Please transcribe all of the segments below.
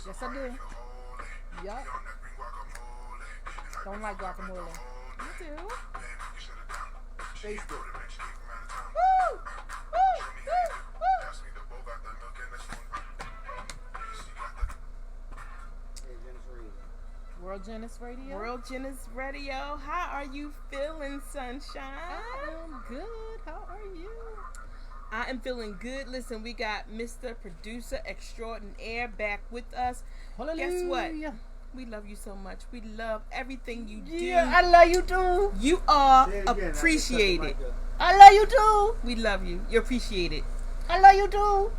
Yes, I do. Yup. Don't like guacamole. I do. Taste it. Woo! Woo! Woo! World Genesis Radio. World Genesis Radio. How are you feeling, sunshine? I am good. How are you? I am feeling good. Listen, we got Mr. Producer Extraordinaire back with us. Hallelujah. Guess what? We love you so much. We love everything you do. Yeah, I love you too. You are appreciated. I love you too. We love you. You're appreciated. I love you too.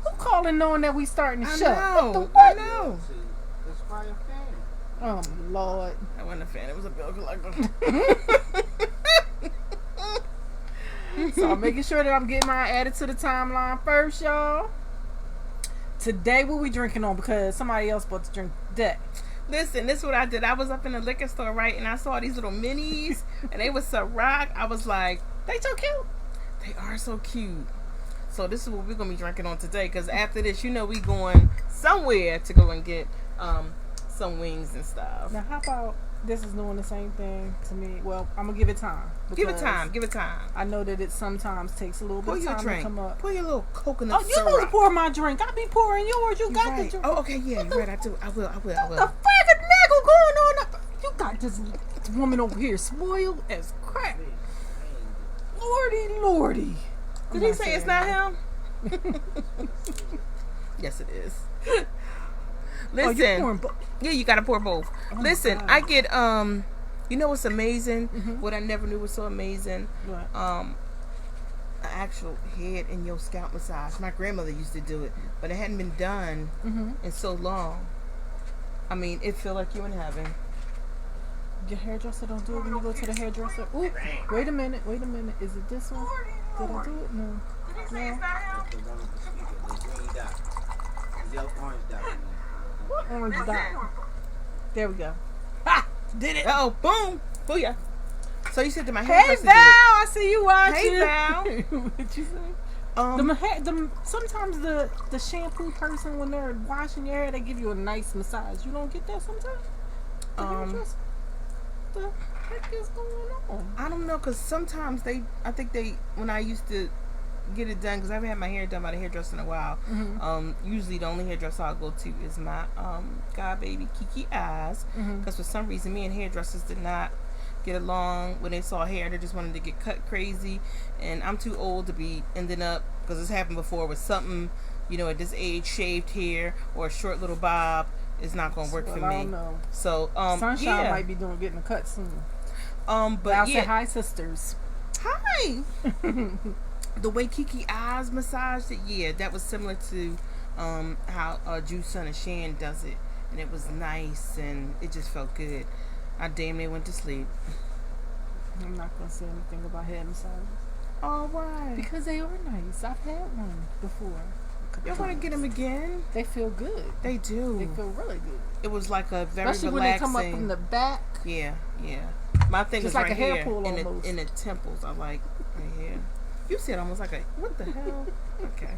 Who calling knowing that we starting the show? I know. Oh Lord. I wasn't a fan. It was a bill collector. So I'm making sure that I'm getting mine added to the timeline first, y'all. Today, what we drinking on? Because somebody else supposed to drink that. Listen, this is what I did. I was up in the liquor store, right, and I saw these little minis, and they was Ciroc. I was like, They so cute. they are so cute. So this is what we're gonna be drinking on today. Because after this, you know, we going somewhere to go and get some wings and stuff. Now, how about this is doing the same thing to me? Well, I'm gonna give it time. Give it time. Give it time. I know that it sometimes takes a little bit of time to come up. Pour your little coconut Oh, you syrup. supposed to pour my drink. I be pouring yours. You got right. the drink. Oh, okay, yeah, you're right. I do. I will. What the friggin' nigga going on up? You got this woman over here spoiled as crap. Lordy. Did he say it's not him? Yes, it is. Listen. Oh, you pouring Yeah, you gotta pour both. Oh, listen, God. I get you know what's amazing? Mm-hmm. What I never knew was so amazing. What? An actual head and your scalp massage. My grandmother used to do it, but it hadn't been done in so long. I mean, it feel like you're in heaven. Your hairdresser don't do it when you go to the hairdresser. Ooh, wait a minute. Is it this one? Did I do it? No. No. What orange dot? There we go. Ha! Did it. Oh, boom. Booyah. So you said to my Hey hairdresser. Val, I see you watching. Hey Val. What you say? Sometimes the shampoo person, when they're washing your hair, they give you a nice massage. You don't get that sometimes? The hairdresser? The heck is going on? I don't know, because sometimes when I used to get it done, because I haven't had my hair done by the hairdresser in a while, usually the only hairdresser I'll go to is my god baby Kiki Eyes, because for some reason me and hairdressers did not get along when they saw hair. They just wanted to get cut crazy, and I'm too old to be ending up, because it's happened before with something, you know, at this age, shaved hair or a short little bob is not going to work for me. I don't know. So Sunshine might be getting a cut soon. But I'll say hi, sisters. Hi. The way Kiki Eyes massaged it, yeah, that was similar to how Juice Son and Shan does it, and it was nice and it just felt good. I damn near went to sleep. I'm not gonna say anything about head massages. Oh, why? Because they are nice. I've had one before. You're gonna get them again? They feel good. They do. They feel really good. It was like a very especially relaxing. when they come up from the back. Yeah. My thing Just is like right a hair here pull in almost. the temples. I like right here. You said almost like a what the hell? Okay.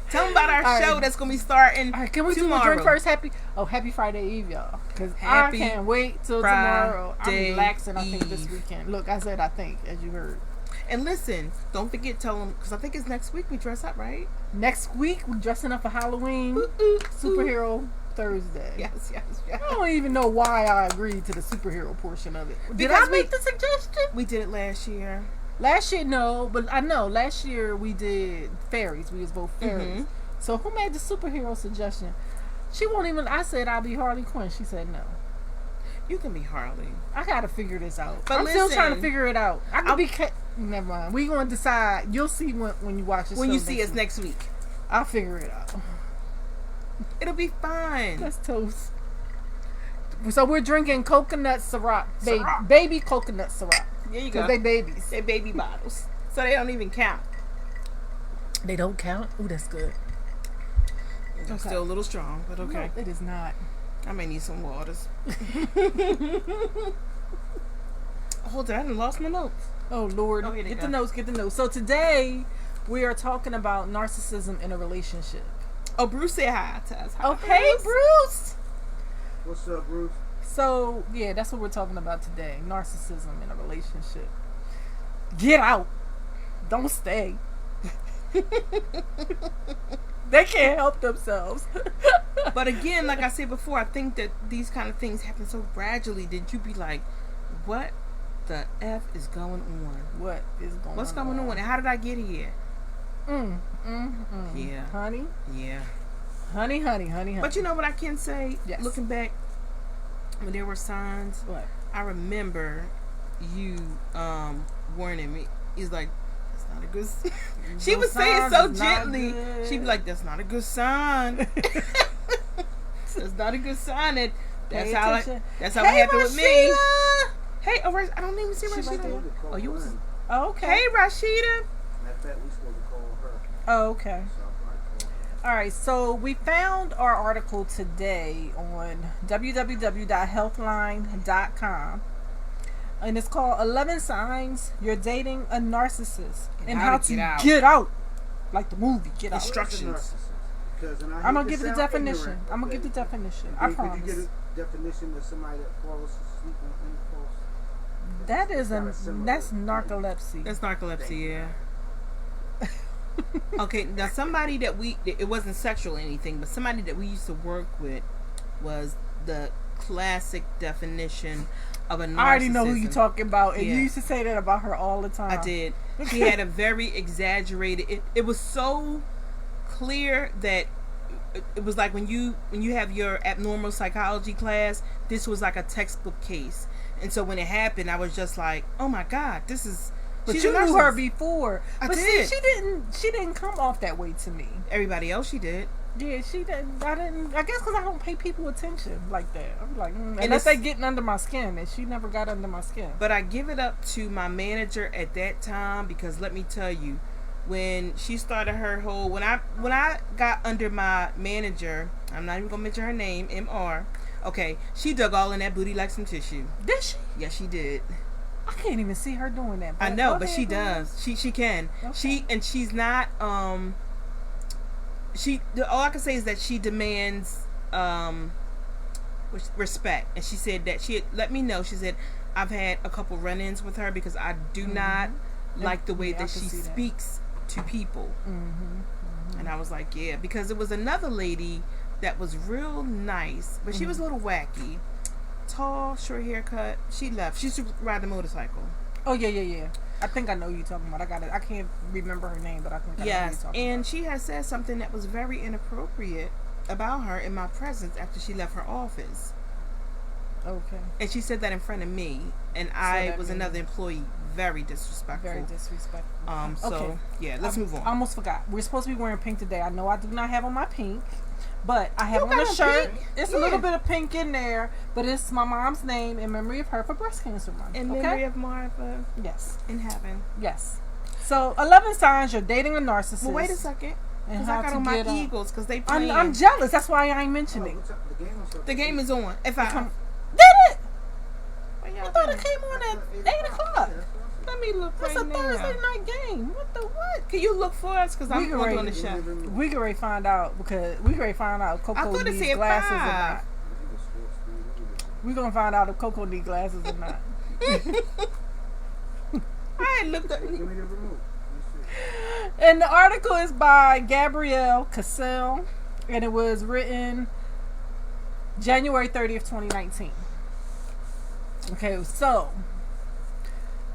Tell them about our show that's gonna be starting. All right, can we tomorrow. do a drink first? Happy Friday Eve, y'all. Because I can't wait till tomorrow. I'm relaxing. I think this weekend. Look, I said I think, as you heard. And listen, don't forget, tell them, because I think it's next week we dress up, right? Next week, we're dressing up for Halloween. Superhero Thursday. Yes. I don't even know why I agreed to the superhero portion of it. Did I make the suggestion? We did it last year. Last year, no, but I know. Last year, we did fairies. We was both fairies. So who made the superhero suggestion? She won't even, I said I'll be Harley Quinn. She said no. You can be Harley. I gotta figure this out. But I'm still trying to figure it out. I could be. Never mind. We gonna decide. You'll see when you watch it. When you see us next week, I'll figure it out. It'll be fine. That's toast. So we're drinking coconut Ciroc, baby coconut Ciroc. There you go. They babies. They baby bottles, so they don't even count. They don't count. Ooh, that's good. I'm still a little strong, but okay. No, it is not. I may need some waters. Hold on, I done lost my notes. Oh Lord, Oh, get the notes. So today We are talking about narcissism in a relationship. Oh, Bruce said hi to us. Hi, Okay, Bruce. What's up, Bruce? So, yeah, that's what we're talking about today. Narcissism in a relationship. Get out. Don't stay. They can't help themselves. But again, like I said before, I think that these kind of things happen so gradually that you be like, what the F is going on? What's going on? And how did I get here? Yeah. Honey? Yeah. Honey. But you know what I can say? Yes. Looking back, when there were signs, What? I remember you warning me. He's like, that's not a good sign. She would say it so gently. She'd be like, that's not a good sign. That's not a good sign. That's how it happened with me. Hey, I don't even see Rashida. Right Oh, you was. Oh, okay. Hey, Rashida. Matter of fact, we supposed to call her. Oh, okay. So I'll probably call her. All right, so we found our article today on www.healthline.com, and it's called 11 Signs You're Dating a Narcissist and How to Get Out. Like the movie, Get Out. Instructions. I'm going to give the definition. I'm going to give the definition. I promise. Could you get a definition of somebody that falls asleep on impulse? That's narcolepsy. That's narcolepsy, yeah. Okay, now somebody that it wasn't sexual or anything, but somebody that we used to work with was the classic definition of a narcissist. I already know who you're talking about, and you used to say that about her all the time. I did. She had a very exaggerated. It was so clear that it was like when you have your abnormal psychology class, this was like a textbook case. And so when it happened, I was just like, oh my God, this is. But you knew her before. I did. See, she didn't come off that way to me. Everybody else, she did. Yeah, she didn't. I guess because I don't pay people attention like that. I'm like, unless they getting under my skin, and she never got under my skin. But I give it up to my manager at that time, because let me tell you, when she started her whole, when I got under my manager, I'm not even gonna mention her name, MR. Okay, she dug all in that booty like some tissue. Did she? Yes, she did. I can't even see her doing that. I know, but she does. She can. Okay. She's not. All I can say is that she demands respect. And she said that she had let me know. She said, I've had a couple run-ins with her because I do not like the way that she speaks to people. And I was like, yeah, because it was another lady that was real nice, but she was a little wacky. Tall, short haircut. She left. She used to ride the motorcycle. Oh yeah. I think I know who you're talking about. I can't remember her name, but I think I know who you're talking about. And she had said something that was very inappropriate about her in my presence after she left her office. Okay. And she said that in front of me, and I was another employee. Very disrespectful. Very disrespectful. Okay. Yeah, let's move on. I almost forgot. We're supposed to be wearing pink today. I know I do not have on my pink, but I have on a shirt. Pink? It's a little bit of pink in there, but it's my mom's name in memory of her for breast cancer month. In memory of Martha. Yes. In heaven. Yes. So 11 signs you're dating a narcissist. Well, wait a second. Because I got on my Eagles because they playing. I'm jealous. That's why I ain't mentioning. The game is on. Did it? I thought it came on at 8 o'clock. Let me look right now. It's a Thursday night game. What? Can you look for us? Because I'm going on the show. We can find out if Coco needs glasses or not. We're going to find out if Coco needs glasses or not. I looked up. And the article is by Gabrielle Cassell, and it was written January 30th, 2019. Okay, so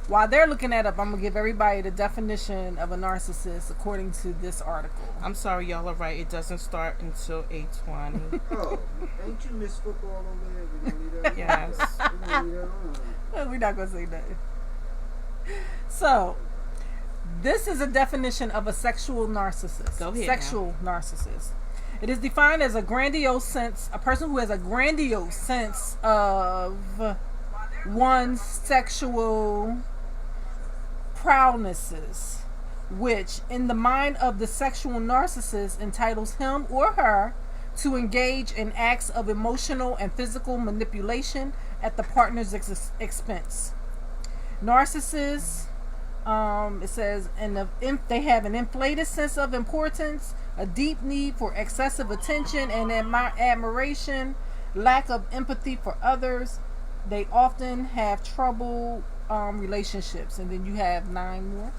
while they're looking that up, I'm going to give everybody the definition of a narcissist according to this article. I'm sorry, y'all are right. It doesn't start until 8:20. Oh, ain't you miss football over there? We're going to leave that Yes. We're not going to say that. So, this is a definition of a sexual narcissist. Go ahead. Sexual narcissist. It is defined as a person who has a grandiose sense of one's sexual proudnesses, which in the mind of the sexual narcissist entitles him or her to engage in acts of emotional and physical manipulation at the partner's expense. Narcissists It says, they have an inflated sense of importance, a deep need for excessive attention and admiration, lack of empathy for others. They often have trouble relationships. And then you have 9 more.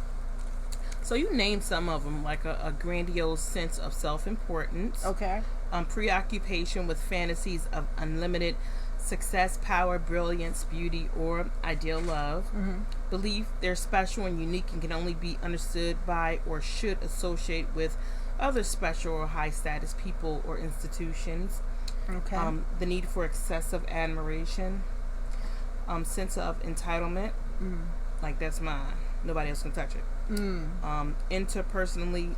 So you named some of them, like a grandiose sense of self-importance. Okay. Preoccupation with fantasies of unlimited success, power, brilliance, beauty, or ideal love. Belief they're special and unique and can only be understood by or should associate with other special or high status people or institutions. Okay. The need for excessive admiration. Sense of entitlement. Like, that's mine. Nobody else can touch it. Interpersonally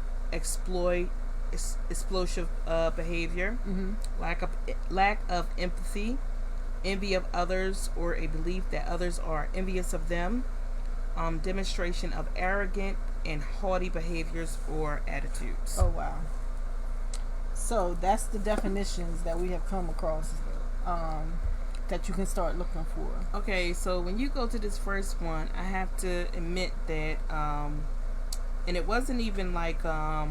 explosive behavior. Lack of empathy. Envy of others, or a belief that others are envious of them. Demonstration of arrogant and haughty behaviors or attitudes. Oh, wow. So that's the definitions that we have come across that you can start looking for. Okay, so when you go to this first one, I have to admit that, and it wasn't even like, I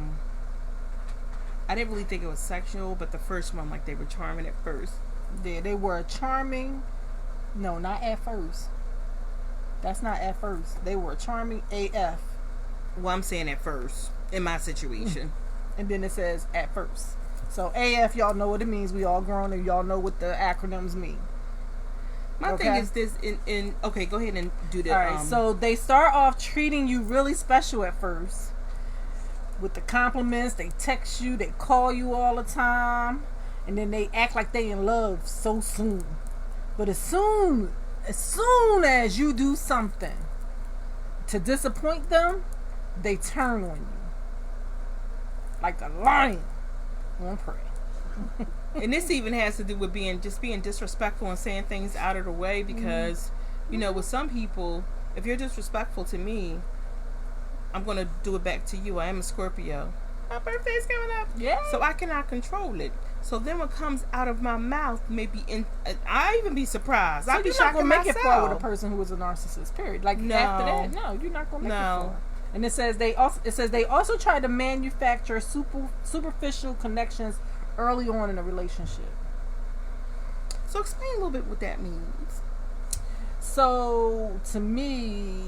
didn't really think it was sexual, but the first one, like, they were charming at first. Yeah, they were charming. No, not at first. That's not at first. They were charming AF. Well, I'm saying at first, in my situation. And then it says at first. So AF, y'all know what it means. We all grown and y'all know what the acronyms mean. My thing is this, okay, go ahead and do that. All right, so they start off treating you really special at first. With the compliments, they text you, they call you all the time. And then they act like they in love so soon. But as soon as you do something to disappoint them, they turn on you. Like a lion on prey. And this even has to do with being disrespectful and saying things out of the way, because, you know, with some people, if you're disrespectful to me, I'm going to do it back to you. I am a Scorpio. My birthday's coming up. Yeah. So I cannot control it. So then what comes out of my mouth may be I even be surprised. I'll be shocked at myself. You're not going to make it far with a person who is a narcissist, period. Like, no. After that, no, you're not going to make it far. And it says they also try to manufacture superficial connections early on in a relationship. So explain a little bit what that means. So to me,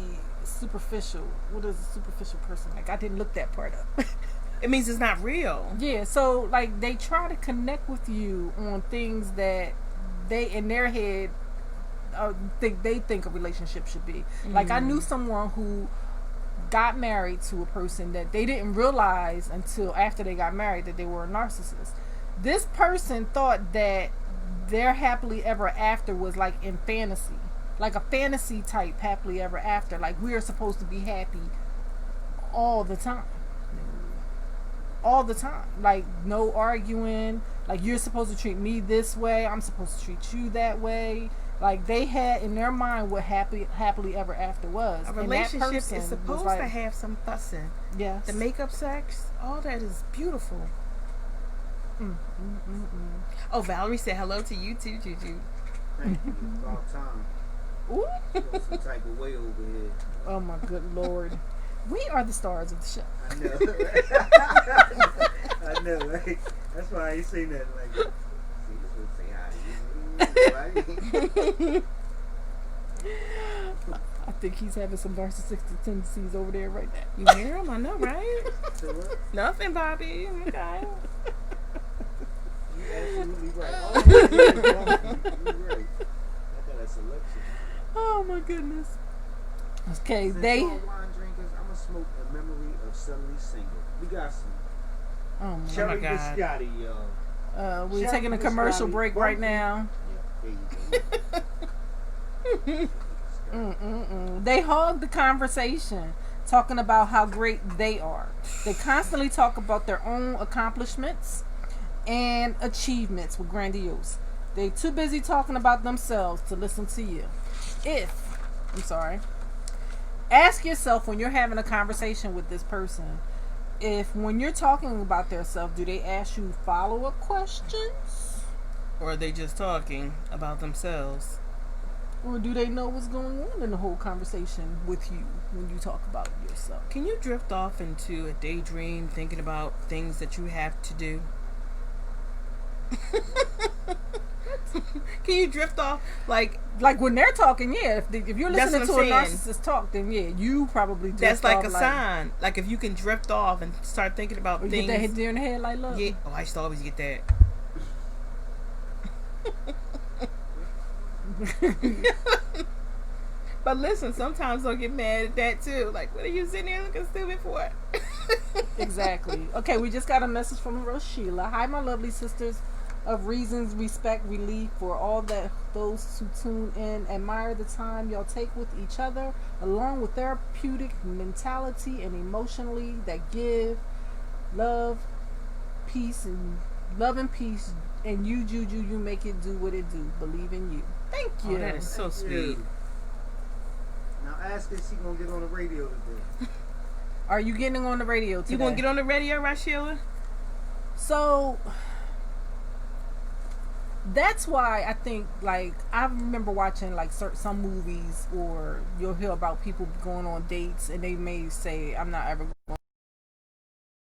superficial. What is a superficial person like? I didn't look that part up. It means it's not real. Yeah. So like they try to connect with you on things that they in their head think a relationship should be. Like I knew someone who got married to a person that they didn't realize until after they got married that they were a narcissist. This person thought that their happily ever after was like in fantasy, like a fantasy type happily ever after. Like we are supposed to be happy all the time. All the time. Like no arguing. Like you're supposed to treat me this way, I'm supposed to treat you that way. Like they had in their mind what happily ever after was. A relationship is supposed to have some fussing. Yes. The makeup sex, all that is beautiful. Oh, Valerie said hello to you too, Juju. Thank you. It's about time. Ooh. Some type of way over here. Oh my good Lord. We are the stars of the show. I know. I know, right? That's why I ain't seen that. Like, see, this would say hi to you. I think he's having some narcissistic tendencies over there right now. You hear him? I know, right? Nothing, Bobby. Okay. You're absolutely right. Oh, you're right. I got a selection. Oh my goodness. Okay, Since they. y'all wine drinkers, I'm gonna smoke a memory of suddenly single. We got some. Oh my Cherry God. biscotti, y'all. We're taking a commercial break right now. Yeah, there you go. They hog the conversation, talking about how great they are. They constantly talk about their own accomplishments and achievements with grandiose. They're too busy talking about themselves to listen to you. Ask yourself when you're having a conversation with this person, if when you're talking about their self, do they ask you follow-up questions? Or are they just talking about themselves? Or do they know what's going on in the whole conversation with you when you talk about yourself? Can you drift off into a daydream thinking about things that you have to do? Can you drift off like when they're talking? Yeah, if you're listening to a narcissist talk, then yeah, you probably drift that's like off a sign. Like if you can drift off and start thinking about things. Get that hit there in the head, like look. Yeah. Oh, I used to always get that. But listen, sometimes I'll get mad at that too. Like, what are you sitting there looking stupid for? Exactly. Okay, we just got a message from Roshila. Hi, my lovely sisters of reasons, respect, relief for all that those who tune in. Admire the time y'all take with each other, along with therapeutic mentality and emotionally that give love, peace, and peace. And you, Juju, you make it do what it do. Believe in you. Thank you. Oh, that is so sweet. Now ask if she gonna get on the radio today. Are you getting on the radio today? You gonna get on the radio, Rashila? So that's why I think, like, I remember watching like some movies, or you'll hear about people going on dates and they may say, "I'm not ever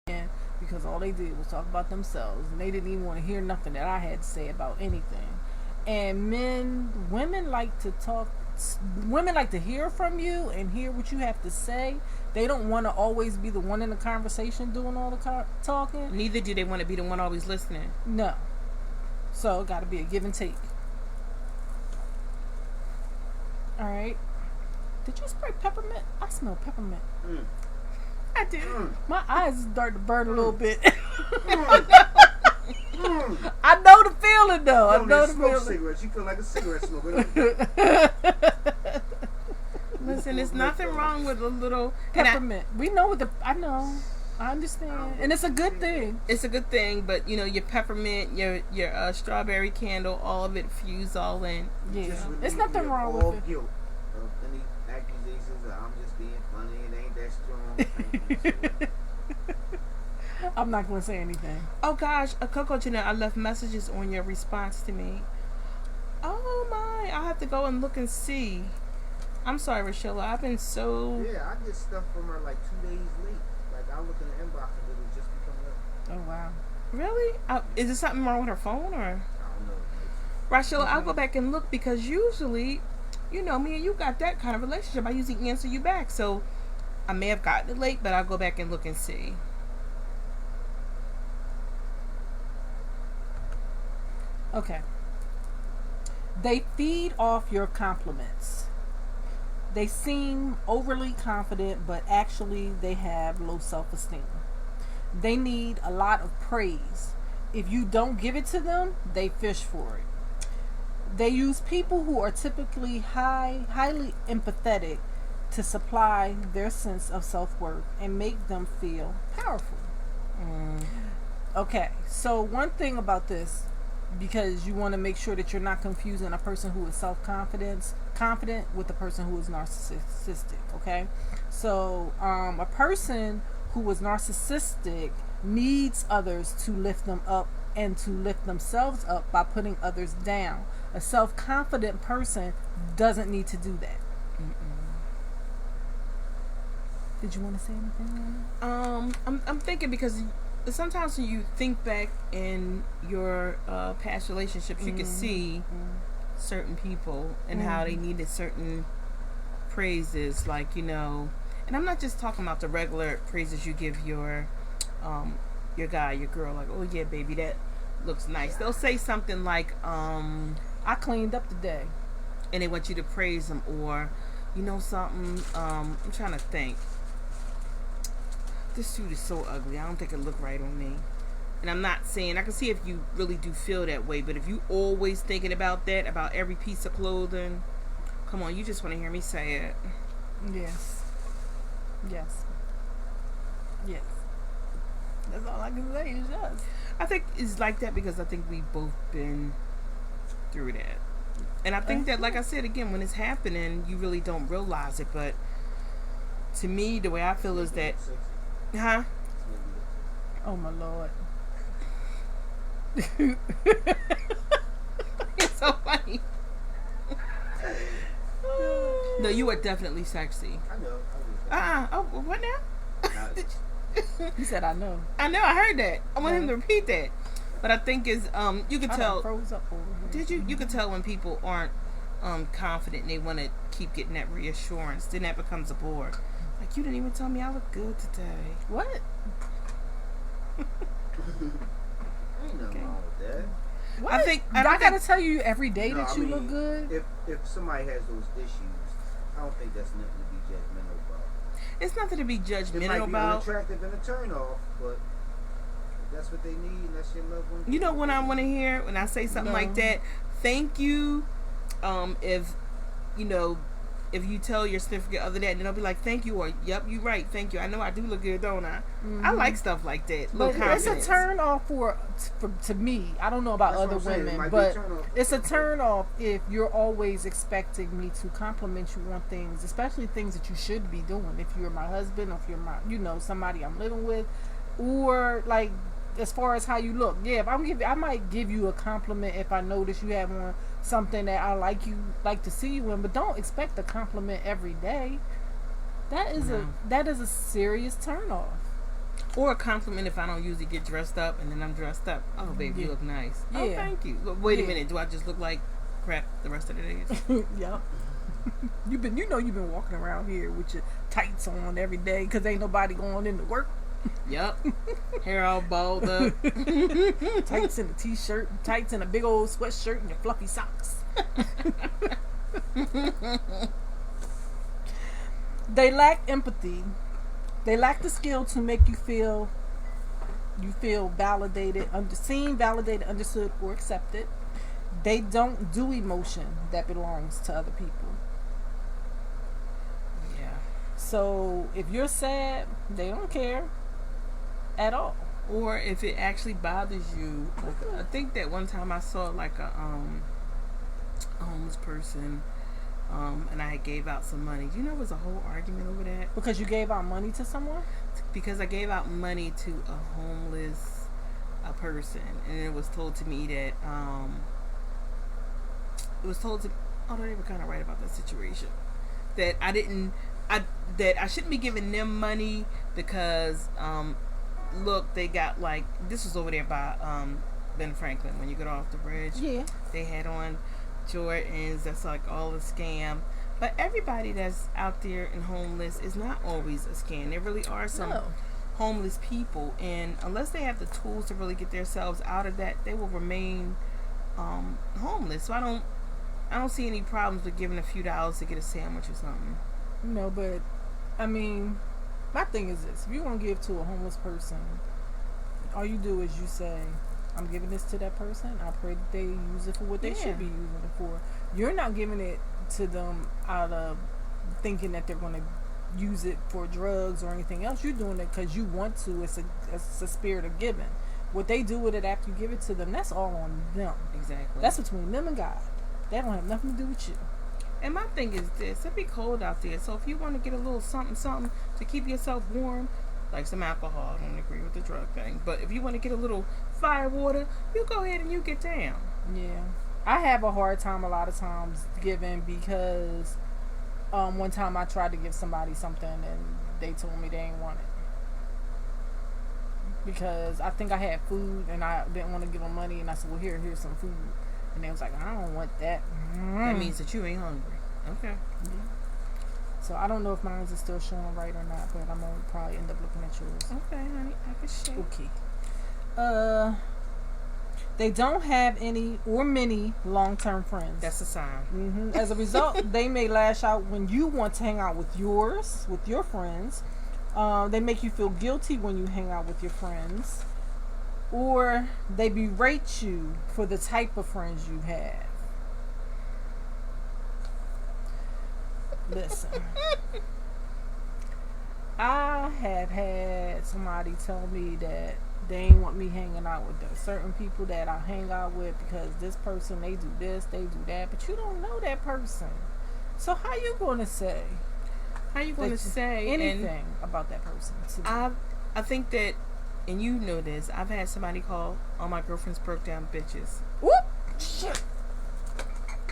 going," because all they did was talk about themselves and they didn't even want to hear nothing that I had to say about anything. And women like to talk. Women like to hear from you and hear what you have to say. They don't want to always be the one in the conversation doing all the talking. Neither do they want to be the one always listening. No. So it got to be a give and take. All right. Did you spray peppermint? I smell peppermint. I do. My eyes start to burn a little bit. I know the feeling though. I know the feeling. Cigarettes. You feel like a cigarette smoker. Listen, there's nothing wrong with a little peppermint. We know what I know. I understand, and it's a good thing. It's a good thing, but you know, your peppermint, your strawberry candle, all of it fused all in. Yeah, it's nothing wrong with it. Guilt of any accusations that I'm just being funny. It ain't that strong. I'm not going to say anything. Oh gosh, Coco Jeanette, I left messages on your response to me. Oh my, I'll have to go and look and see. I'm sorry, Rashilla. I've been so... Yeah, I get stuff from her like 2 days late. Like, I look in the inbox and it was just be coming up. Oh, wow. Really? Is there something wrong with her phone, or? I don't know. Rashilla, I'll go back and look, because usually, you know, me and you got that kind of relationship. I usually answer you back, so I may have gotten it late, but I'll go back and look and see. Okay. They feed off your compliments. They seem overly confident, but actually they have low self-esteem. They need a lot of praise. If you don't give it to them, they fish for it. They use people who are typically highly empathetic to supply their sense of self-worth and make them feel powerful. Okay, so one thing about this, because you want to make sure that you're not confusing a person who is confident with a person who is narcissistic. Okay, so a person who is narcissistic needs others to lift them up and to lift themselves up by putting others down. A self-confident person doesn't need to do that. Did you want to say anything? I'm thinking, because sometimes when you think back in your past relationships, you can see certain people and how they needed certain praises, like, you know, and I'm not just talking about the regular praises you give your guy, your girl, like, oh yeah, baby, that looks nice. They'll say something like, I cleaned up today, and they want you to praise them, or, you know, something. I'm trying to think. This suit is so ugly. I don't think it look right on me. And I'm not saying, I can see if you really do feel that way, but if you always thinking about that, about every piece of clothing, come on, you just want to hear me say it. Yes. Yes. Yes. That's all I can say is yes. I think it's like that because I think we've both been through that. And I think that, like I said, again, when it's happening, you really don't realize it. But to me, the way I feel is that... Huh? Oh my Lord. It's so funny. No, you are definitely sexy. I know. Oh, what now? He said, I know. I know, I heard that. I want him to repeat that. But I think is you can tell. Froze up over here. Did you? You can tell when people aren't confident and they want to keep getting that reassurance. Then that becomes a bore. Like, you didn't even tell me I look good today. What? Ain't nothing wrong with that. What? I gotta tell you every day that you look good. If somebody has those issues, I don't think that's nothing to be judgmental about. It's nothing to be It judgmental might be about. unattractive and a turn off, but if that's what they need and that's your loved one. You know what I want to hear when I say something like that? Thank you. If you know, if you tell your significant other that, then they'll be like, "Thank you," or "Yep, you're right. Thank you. I know I do look good, don't I?" I like stuff like that. But it's a turn off to me. I don't know about other women, but it's a turn off if you're always expecting me to compliment you on things, especially things that you should be doing. If you're my husband, or if you're my, somebody I'm living with, or like as far as how you look. Yeah, if I might give you a compliment if I notice you have on something that I like to see you in, but don't expect a compliment every day. That is a serious turn off. Or a compliment if I don't usually get dressed up and then I'm dressed up. Oh, baby, you look nice. Yeah. Oh, thank you. Wait a minute. Do I just look like crap the rest of the days? Yeah. You've been walking around here with your tights on every day because ain't nobody going into work. Yep. Hair all balled up. Tights in a t-shirt, tights in a big old sweatshirt, and your fluffy socks. They lack empathy. They lack the skill to make you feel validated, seen, validated, understood, or accepted. They don't do emotion that belongs to other people. Yeah. So if you're sad, they don't care at all. Or if it actually bothers you, like, I think that one time I saw like a homeless person, and I gave out some money. You know, it was a whole argument over that. Because you gave out money to someone? Because I gave out money to a homeless person, and it was told to me that they were kind of right about that situation. That I shouldn't be giving them money because look, they got like, this was over there by Ben Franklin when you get off the bridge. Yeah. They had on Jordans. That's like all a scam. But everybody that's out there and homeless is not always a scam. There really are some homeless people, and unless they have the tools to really get themselves out of that, they will remain homeless. So I don't see any problems with giving a few dollars to get a sandwich or something. No, but I mean, my thing is this: if you want to give to a homeless person, all you do is you say, I'm giving this to that person. I pray that they use it for what they should be using it for. You're not giving it to them out of thinking that they're going to use it for drugs or anything else. You're doing it because you want to. It's a spirit of giving. What they do with it after you give it to them, that's all on them. Exactly. That's between them and God. That don't have nothing to do with you. And my thing is this: it'd be cold out there, so if you want to get a little something to keep yourself warm, like some alcohol, I don't agree with the drug thing, but if you want to get a little fire water, you go ahead and you get down. Yeah. I have a hard time a lot of times giving because one time I tried to give somebody something and they told me they didn't want it. Because I think I had food and I didn't want to give them money, and I said, well, here's some food. And they was like, I don't want that. That means that you ain't hungry. Okay. Yeah. So I don't know if mine is still showing right or not, but I'm going to probably end up looking at yours. Okay, honey. I can share. Okay. They don't have any or many long-term friends. That's a sign. Mm-hmm. As a result, they may lash out when you want to hang out with your friends. They make you feel guilty when you hang out with your friends. Or they berate you for the type of friends you have. Listen. I have had somebody tell me that they ain't want me hanging out with them. Certain people that I hang out with because this person, they do this, they do that, but you don't know that person. So how you going to say? How you going to say anything about that person? I think that, and you know this, I've had somebody call all my girlfriends broke down bitches. Whoop! Shit.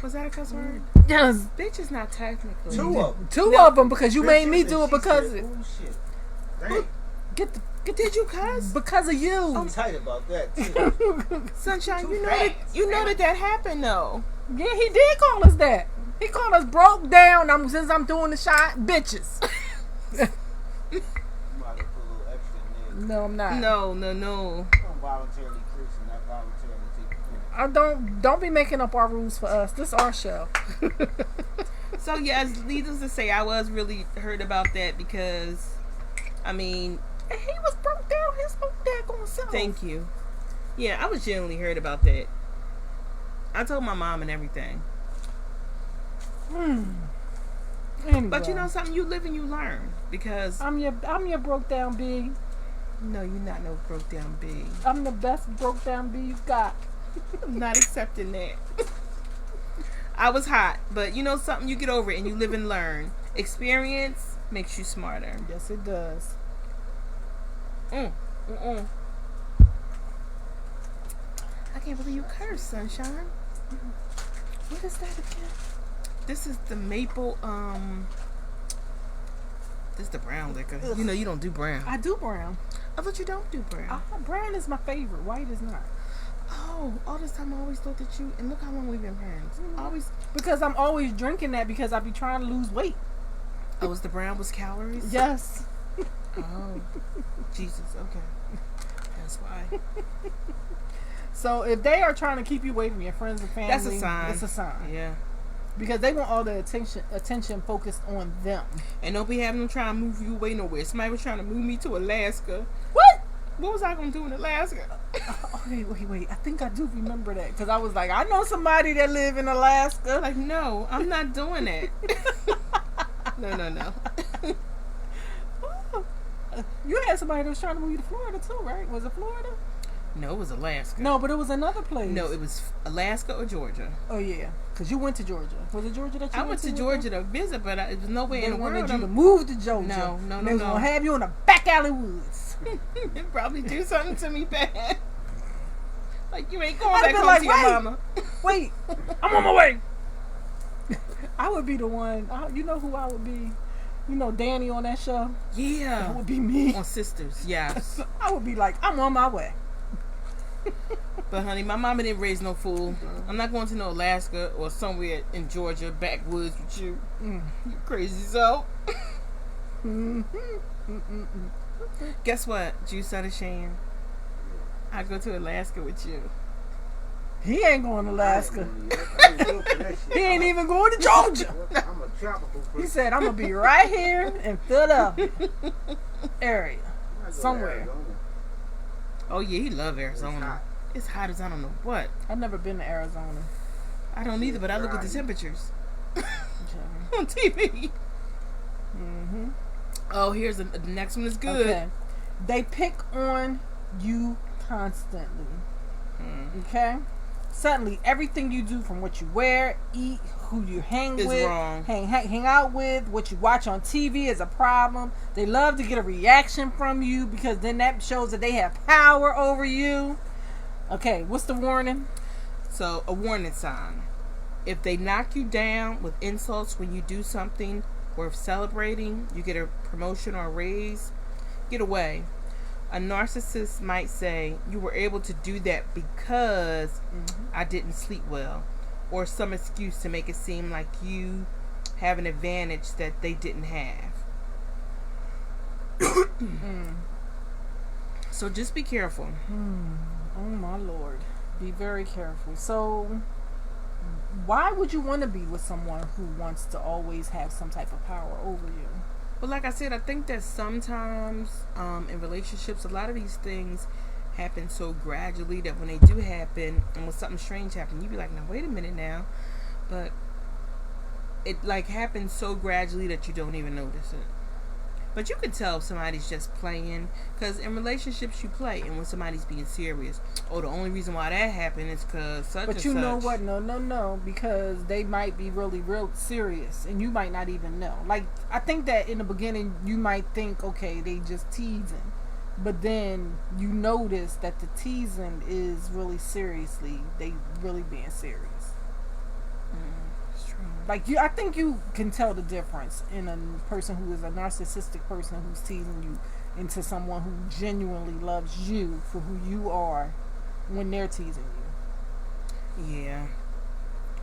Was that a cuss word? Yes. Bitch is not technically. Two of them. Two of them because you made me do it because said, oh, shit. Dang. Did you cuss? Because of you. I'm tight about that too. Sunshine, Too you know fast. that happened though. Yeah, he did call us that. He called us broke down. Since I'm doing the shot, bitches. You might have put a little extra in there. No, I'm not. No. I'm voluntarily cruising, not voluntarily taking points. Don't be making up our rules for us. This is our show. So yes, needless to say, I was really hurt about that because, I mean, And he was broke down his own daggone self. thank you. Yeah, I was genuinely hurt about that. I told my mom and everything. Anyway. But you know something, you live and you learn because I'm your broke down B. no, you're not no broke down big. I'm the best broke down B you've got. I'm not accepting that. I was hot, but you know something, you get over it and you live and learn. Experience makes you smarter. Yes, it does. I can't believe you cursed, Sunshine. What is that again? This is the maple, this is the brown liquor. You know you don't do brown. I do brown. I thought you don't do brown. Brown is my favorite. White is not. Oh, all this time I always thought that you, and look how long we've been friends. Because I'm always drinking that because I be trying to lose weight. Oh, was the brown was calories? Yes. Oh, Jesus, okay. That's why. So if they are trying to keep you away from your friends and family, That's a sign. It's a sign. Yeah. Because they want all the attention focused on them. And don't be having them trying to move you away nowhere. Somebody was trying to move me to Alaska. What? What was I going to do in Alaska? Okay, wait. I think I do remember that. Because I was like, I know somebody that live in Alaska. Like, no, I'm not doing that. No. You had somebody that was trying to move you to Florida too, right? Was it Florida? No, it was Alaska. No, but it was another place. No, it was Alaska or Georgia. Oh, yeah. Because you went to Georgia. Was it Georgia that you I went to Georgia to visit, but there was no way in the world. They wanted you to move to Georgia. No. They was going to have you in the back alley woods. They probably do something to me bad. Like, you ain't going I'd back be home like, to your wait. mama. Wait, I'm on my way. I would be the one. You know who I would be? You know Danny on that show? Yeah. That would be me. On Sisters, yes. I would be like, I'm on my way. But honey, my mama didn't raise no fool. I'm not going to no Alaska or somewhere in Georgia, backwoods with you. You crazy so. Guess what? Juice out of Shane. I go to Alaska with you. He ain't going to Alaska. I ain't built for that shit. He ain't even going to Georgia. I'm a tropical person. He said, I'm going to be right here in Philadelphia area. I go to somewhere. Arizona. Oh yeah, he love Arizona. hot. It's hot as I don't know what. I've never been to Arizona. I don't either, but I look at the temperatures Okay. on TV. Mm-hmm. Oh, here's the next one is good. Okay. They pick on you constantly. Okay? Suddenly, everything you do, from what you wear, eat, who you hang Is with, wrong. hang out with, what you watch on TV is a problem. They love to get a reaction from you because then that shows that they have power over you. Okay, what's the warning? So, a warning sign. If they knock you down with insults when you do something worth celebrating, you get a promotion or a raise, get away. A narcissist might say, you were able to do that because I didn't sleep well, or some excuse to make it seem like you have an advantage that they didn't have. So just be careful. Oh my Lord. Be very careful. So, why would you want to be with someone who wants to always have some type of power over you? But like I said, I think that sometimes in relationships, a lot of these things happen so gradually that when they do happen, and when something strange happens, you be like, now wait a minute now. But it like happens so gradually that you don't even notice it. But you can tell if somebody's just playing, because in relationships you play, and when somebody's being serious, oh, the only reason why that happened is because such and But such. you know what? No, because they might be really real serious, and you might not even know. Like, I think that in the beginning you might think, okay, they just teasing, but then you notice that the teasing is really seriously, they really being serious. It's true. Like I think you can tell the difference in a person who is a narcissistic person who's teasing you into someone who genuinely loves you for who you are when they're teasing you. Yeah.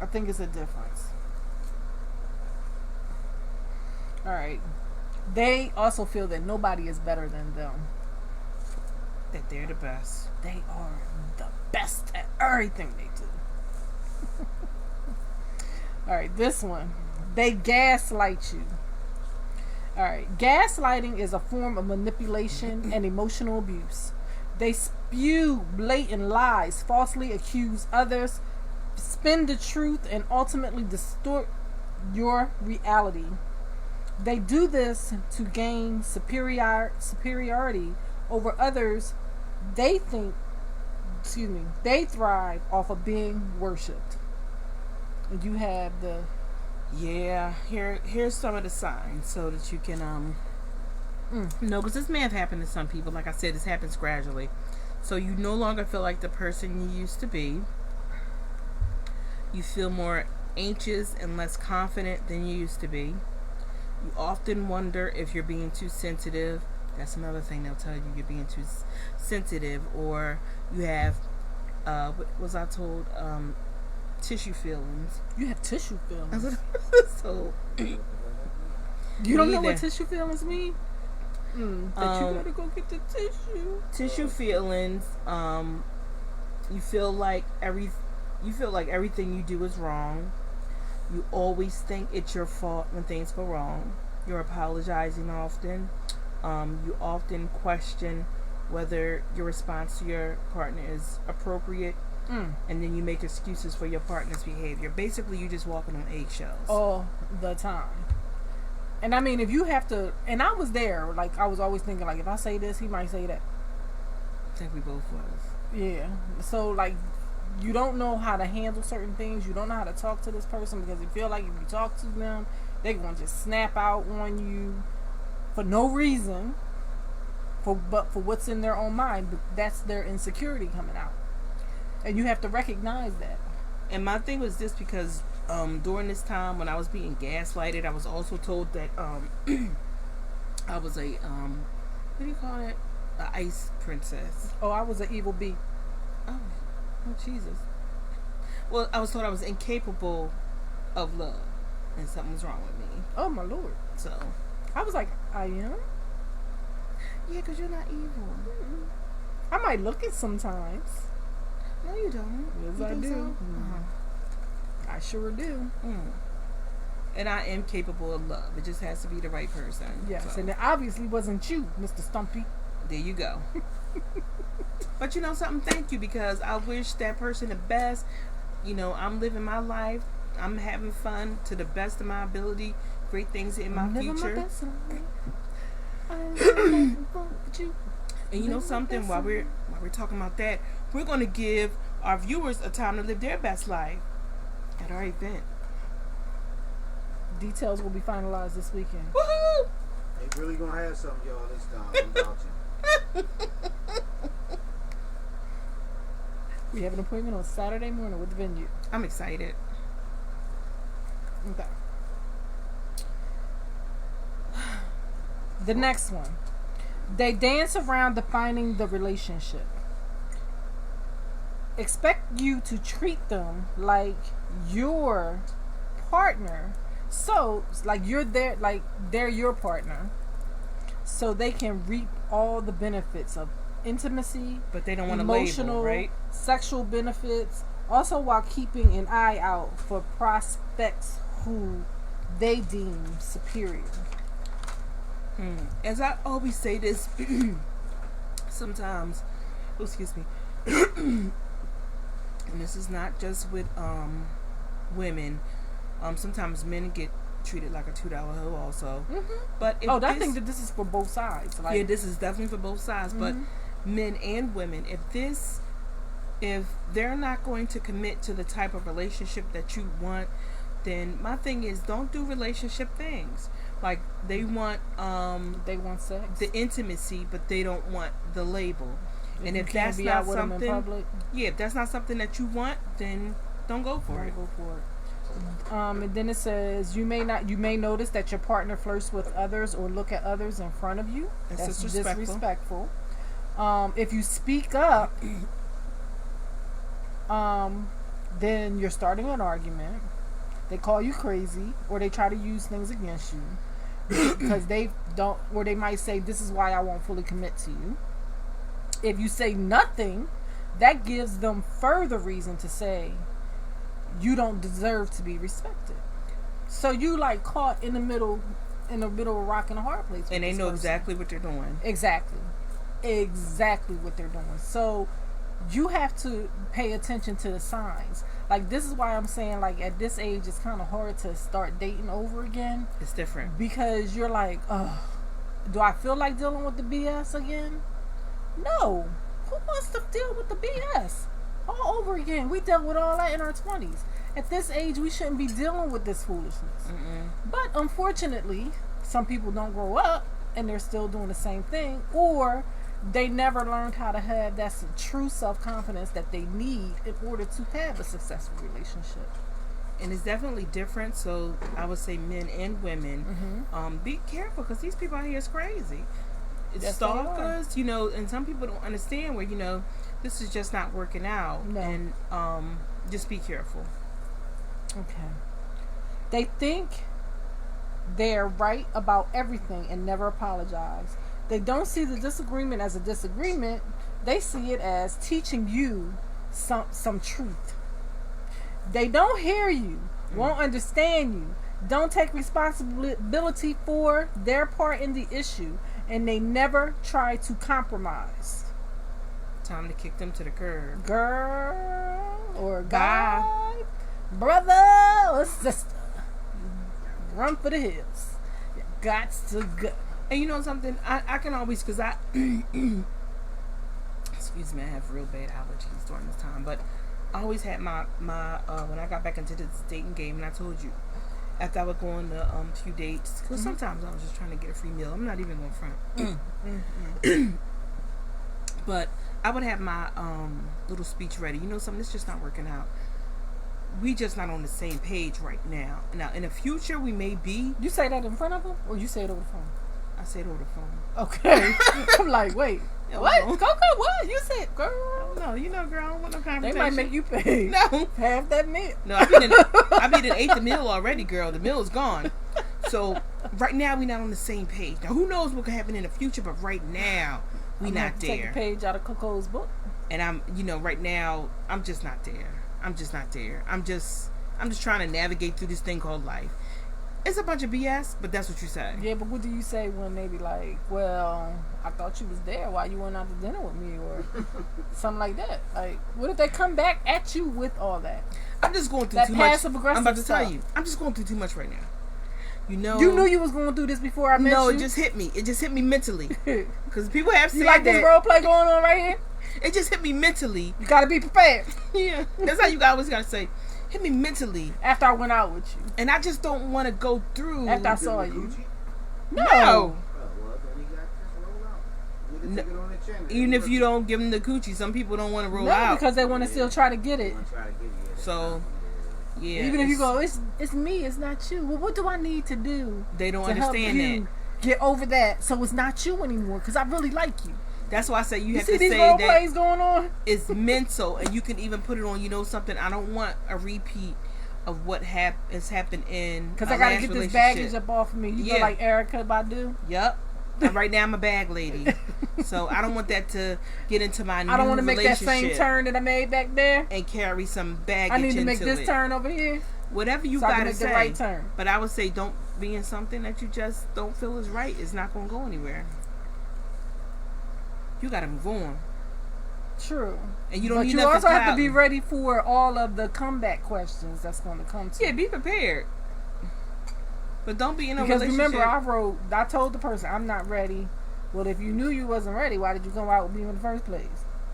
I think it's a difference. Alright. They also feel that nobody is better than them. That they're the best. They are the best at everything they do. Alright, this one. They gaslight you. Alright, gaslighting is a form of manipulation and emotional abuse. They spew blatant lies, falsely accuse others, spin the truth, and ultimately distort your reality. They do this to gain superiority over others. They thrive off of being worshipped. And you have the... Yeah, here's some of the signs so that you can no, because this may have happened to some people. Like I said, this happens gradually. So you no longer feel like the person you used to be. You feel more anxious and less confident than you used to be. You often wonder if you're being too sensitive. That's another thing they'll tell you, you're being too sensitive, or you have what was I told, tissue feelings. You have tissue feelings. So you don't know what tissue feelings mean? That you gotta go get the tissue. Tissue feelings. You feel like everything you do is wrong. You always think it's your fault when things go wrong. You're apologizing often. You often question whether your response to your partner is appropriate. And then you make excuses for your partner's behavior. Basically, you're just walking on eggshells. All the time. And I mean, if you have to... And I was there. Like, I was always thinking, like, if I say this, he might say that. I think we both was. Yeah. So, like, you don't know how to handle certain things. You don't know how to talk to this person because you feel like if you talk to them, they're going to just snap out on you for no reason. But for what's in their own mind. But that's their insecurity coming out. And you have to recognize that. And my thing was this, because during this time when I was being gaslighted, I was also told that I was a what do you call it? An ice princess. Oh, I was an evil bee. Oh Jesus. Well, I was told I was incapable of love, and something was wrong with me. Oh my Lord. So I was like, I am? Yeah, because you're not evil. I might look it sometimes. No, you don't. Yes, you I do. So? Uh-huh. I sure do. And I am capable of love. It just has to be the right person. Yes, so. and it obviously wasn't you, Mr. Stumpy. There you go. But you know something? Thank you, because I wish that person the best. You know, I'm living my life. I'm having fun to the best of my ability. Great things in my future. My best and you know something? While we're talking about that, we're going to give our viewers a time to live their best life at our event. Details will be finalized this weekend. Woohoo! They really gonna have something, y'all, this time. I'm vouching. We have an appointment on Saturday morning with the venue. I'm excited. Okay. The next one. They dance around defining the relationship. Expect you to treat them like your partner. So, like you're there, like they're your partner. So they can reap all the benefits of intimacy, but they don't want to emotional, label, right? Sexual benefits. Also, while keeping an eye out for prospects who they deem superior. As I always say this, sometimes, excuse me, and this is not just with women. Sometimes men get treated like a $2 hoe also. But if I think that this is for both sides. Like, yeah, this is definitely for both sides. But men and women, if they're not going to commit to the type of relationship that you want, then my thing is, don't do relationship things. Like they want sex, the intimacy, but they don't want the label. And if that's not something, if that's not something that you want, then don't go for it. Go for it. And then it says you may notice that your partner flirts with others or look at others in front of you. That's disrespectful. If you speak up, then you're starting an argument. They call you crazy, or they try to use things against you because they don't, or they might say, "This is why I won't fully commit to you." If you say nothing, that gives them further reason to say you don't deserve to be respected. So you like caught in the middle of a rock and a hard place. And they know exactly what they're doing. Exactly what they're doing. So you have to pay attention to the signs. Like, this is why I'm saying, like, at this age, it's kind of hard to start dating over again. It's different. Because you're like, ugh, do I feel like dealing with the BS again? No. Who wants to deal with the BS all over again? We dealt with all that in our 20s. At this age, we shouldn't be dealing with this foolishness. Mm-mm. But unfortunately, some people don't grow up and they're still doing the same thing, or they never learned how to have that true self-confidence that they need in order to have a successful relationship. And it's definitely different. So I would say men and women, be careful, because these people out here is crazy. It's stalkers, you know, and some people don't understand where, you know, this is just not working out. No. And just be careful. Okay. They think they're right about everything and never apologize. They don't see the disagreement as a disagreement. They see it as teaching you some truth. They don't hear you, won't understand you, don't take responsibility for their part in the issue, and they never try to compromise. Time to kick them to the curb. Girl or guy, brother or sister, run for the hills. You got to go. And you know something? I can always, because excuse me, I have real bad allergies during this time, but I always had my when I got back into this dating game, and I told you, after I would go on a few dates, because sometimes I was just trying to get a free meal. I'm not even going front. But I would have my little speech ready. You know something? It's just not working out. We just not on the same page right now. Now, in the future, we may be. You say that in front of them, or you say it over the phone? I say it over the phone. Okay. I'm like, wait. What? Coco, what? You said, girl. No, you know, girl, I don't want no conversation. They might make you pay. No. Half that meal. No, I done ate the meal already, girl. The meal is gone. So, right now, we not on the same page. Now, who knows what could happen in the future, but right now, we not there. Take a page out of Coco's book. And I'm, you know, right now, I'm just not there. I'm just trying to navigate through this thing called life. It's a bunch of BS, but that's what you say. Yeah, but what do you say when they be like, well, I thought you was there. Why you went out to dinner with me? Or something like that. Like, what if they come back at you with all that? I'm just going through that too much. passive aggressive I'm about to stuff. tell you. I'm just going through too much right now. You know. You knew you was going through this before I met you? No, it just hit me. It just hit me mentally. Because people have said you like that. this role play going on right here? It just hit me mentally. You got to be prepared. Yeah. That's how you always got to say. Hit me mentally. After I went out with you. And I just don't want to go through. After I saw you. No. Oh, well, then you got to roll out. Take it on the chin. Even if you don't give them the coochie, some people don't want to roll out. No, because they want to still try to get it. So, yeah. Even if you go, it's me, it's not you. Well, what do I need to do? They don't to understand help you that. Get over that, so it's not you anymore. Because I really like you. That's why I say you have see to these say role that plays going on? It's mental, and you can even put it on. You know something? I don't want a repeat of what has happened in. Because I gotta get this baggage up off of me. You know, like Erica Badu. Yep. And right now I'm a bag lady, so I don't want that to get into my new relationship. I don't want to make that same turn that I made back there and carry some baggage. I need to make into this turn over here. Whatever you so gotta say. The right turn. But I would say don't be in something that you just don't feel is right. It's not gonna go anywhere. You gotta move on. True. And you don't need you also have to be ready for all of the comeback questions that's going to come to you. Yeah, be prepared. But don't be in a relationship. Because remember, I told the person, I'm not ready. Well, if you knew you wasn't ready, why did you come out with me in the first place?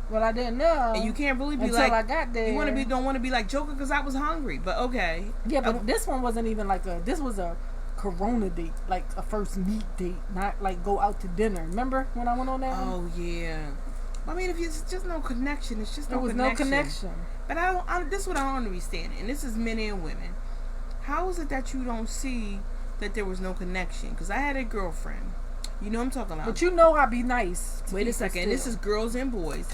Well, I didn't know. And you can't really be until like, I got there. You don't want to be like Joker because I was hungry. But okay. Yeah, but this one wasn't even like this was a Corona date, like a first meet date, not like go out to dinner. Remember when I went on that? Oh yeah. I mean, if it's just no connection, it's just no connection. There was no connection. But this is what I don't understand, and this is men and women. how is it that you don't see that there was no connection? Because I had a girlfriend. You know what I'm talking about. But you know I be nice. Wait a second. This is girls and boys.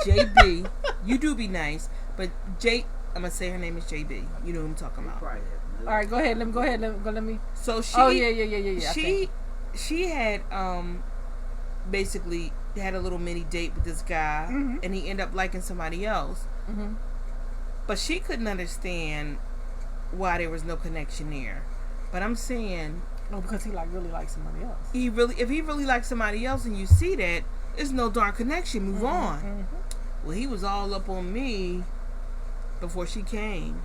JB, you do be nice. But I'm going to say her name is JB. You know what I'm talking about. All right, go ahead. Let me. So she. Oh, yeah. She had basically had a little mini date with this guy, and he ended up liking somebody else. Mm-hmm. But she couldn't understand why there was no connection there. But I'm saying, because he really likes somebody else. If he really likes somebody else, and you see that, there's no darn connection. Move on. Mm-hmm. Well, he was all up on me before she came.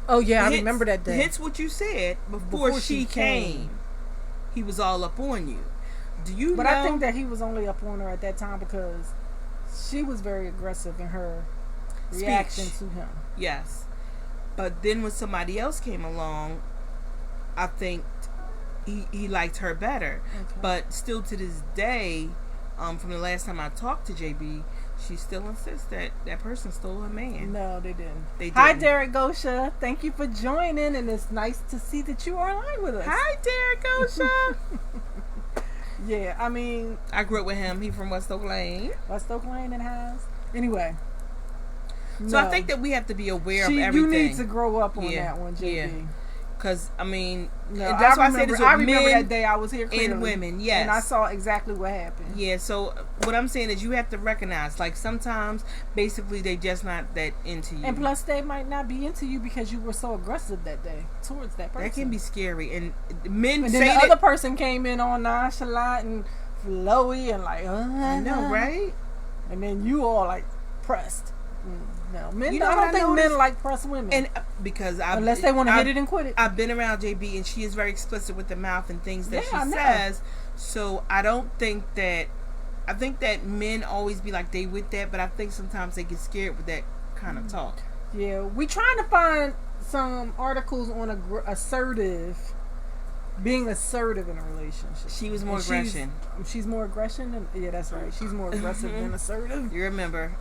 Oh yeah, I remember that day. Hence what you said before she came. He was all up on you. Do you? But know? I think that he was only up on her at that time because she was very aggressive in her reaction to him. Yes, but then when somebody else came along, I think he liked her better. Okay. But still to this day, from the last time I talked to JB, she still insists that that person stole her man. No, they didn't. Hi, Derek Gosha. Thank you for joining, and it's nice to see that you are online with us. Hi, Derek Gosha. Yeah, I mean, I grew up with him. He's from West Oak Lane. West Oak Lane and House. Anyway. So I think that we have to be aware of everything. You need to grow up on that one, JB. Yeah. Because, I mean, that's why I said this with remember that day I was here clearly. And women, yes. And I saw exactly what happened. Yeah, so what I'm saying is you have to recognize, like, sometimes, basically, they just not that into you. And plus, they might not be into you because you were so aggressive that day towards that person. That can be scary. And men and say then the other person came in all nonchalant and flowy and like, I know, right? And then you all, like, pressed. No, men. I don't think men like press women, and because unless they want to hit it and quit it. I've been around JB, and she is very explicit with the mouth and things that she says. So I don't think that. I think that men always be like they with that, but I think sometimes they get scared with that kind of talk. Yeah, we trying to find some articles on being assertive in a relationship. She was more aggression. She's more aggression. Yeah, that's right. She's more aggressive than assertive. You remember?